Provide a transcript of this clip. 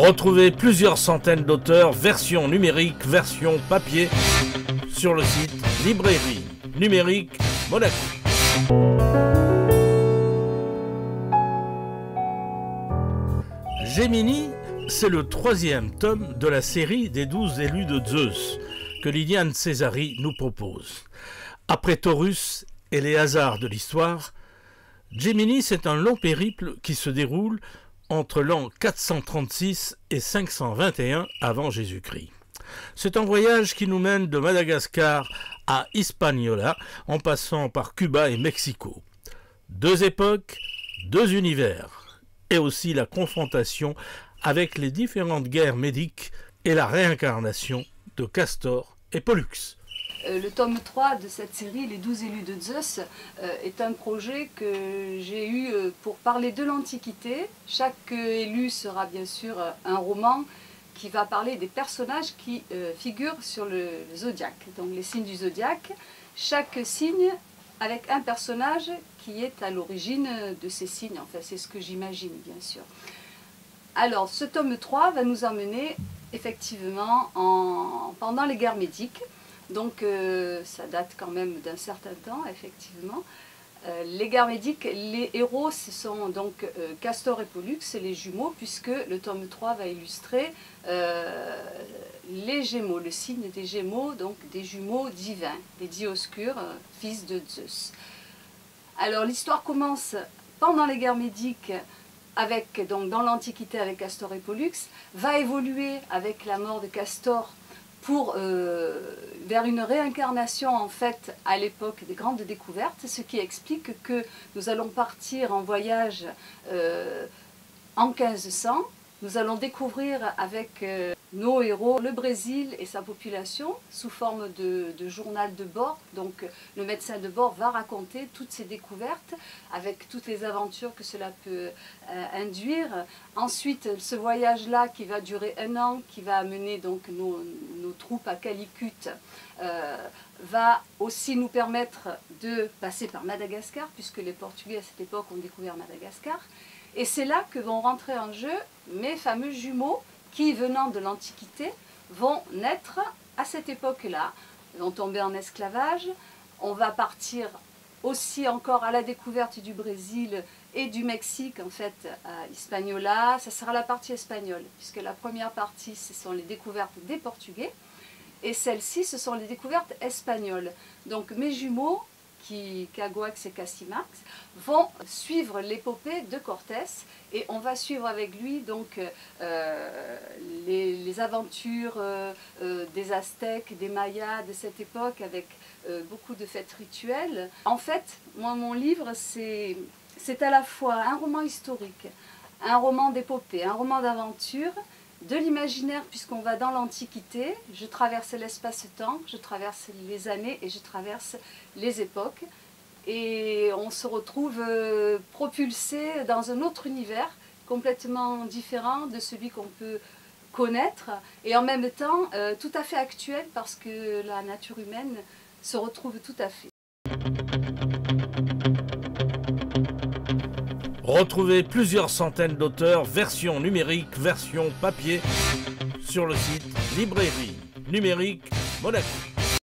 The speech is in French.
Retrouvez plusieurs centaines d'auteurs, version numérique, version papier, sur le site Librairie Numérique Monaco. Gemini, c'est le 3e tome de la série des 12 élus de Zeus que Liliane Césari nous propose. Après Taurus et les hasards de l'histoire, Gemini, c'est un long périple qui se déroule entre l'an 436 et 521 avant Jésus-Christ. C'est un voyage qui nous mène de Madagascar à Hispaniola, en passant par Cuba et Mexico. 2 époques, 2 univers, et aussi la confrontation avec les différentes guerres médiques et la réincarnation de Castor et Pollux. Le tome 3 de cette série, Les 12 élus de Zeus, est un projet que j'ai eu pour parler de l'Antiquité. Chaque élu sera bien sûr un roman qui va parler des personnages qui figurent sur le zodiaque, donc les signes du zodiaque. Chaque signe avec un personnage qui est à l'origine de ces signes, enfin c'est ce que j'imagine bien sûr. Alors ce tome 3 va nous emmener effectivement pendant les guerres médiques. Donc ça date quand même d'un certain temps, effectivement. Les guerres médiques, les héros, ce sont donc Castor et Pollux, les jumeaux, puisque le tome 3 va illustrer les Gémeaux, le signe des Gémeaux, donc des jumeaux divins, des Dioscures, fils de Zeus. Alors l'histoire commence pendant les guerres médiques, donc dans l'Antiquité avec Castor et Pollux, va évoluer avec la mort de Castor, vers une réincarnation en fait à l'époque des grandes découvertes, ce qui explique que nous allons partir en voyage en 1500. Nous allons découvrir avec nos héros le Brésil et sa population sous forme de journal de bord. Donc le médecin de bord va raconter toutes ces découvertes avec toutes les aventures que cela peut induire. Ensuite, ce voyage-là qui va durer 1 an, qui va amener donc nos troupes à Calicut, va aussi nous permettre de passer par Madagascar, puisque les Portugais à cette époque ont découvert Madagascar. Et c'est là que vont rentrer en jeu mes fameux jumeaux qui, venant de l'Antiquité, vont naître à cette époque-là. Ils vont tomber en esclavage. On va partir aussi encore à la découverte du Brésil et du Mexique, en fait, à Hispaniola. Ça sera la partie espagnole, puisque la première partie, ce sont les découvertes des Portugais. Et celle-ci, ce sont les découvertes espagnoles. Donc mes jumeaux, Caguax et Casimax, vont suivre l'épopée de Cortés, et on va suivre avec lui donc les aventures des Aztèques, des Mayas de cette époque, avec beaucoup de fêtes rituelles. En fait, moi, mon livre, c'est à la fois un roman historique, un roman d'épopée, un roman d'aventure, de l'imaginaire, puisqu'on va dans l'Antiquité. Je traverse l'espace-temps, je traverse les années et je traverse les époques. Et on se retrouve propulsé dans un autre univers complètement différent de celui qu'on peut connaître, et en même temps tout à fait actuel, parce que la nature humaine se retrouve tout à fait. Retrouvez plusieurs centaines d'auteurs, version numérique, version papier, sur le site Librairie Numérique Monaco.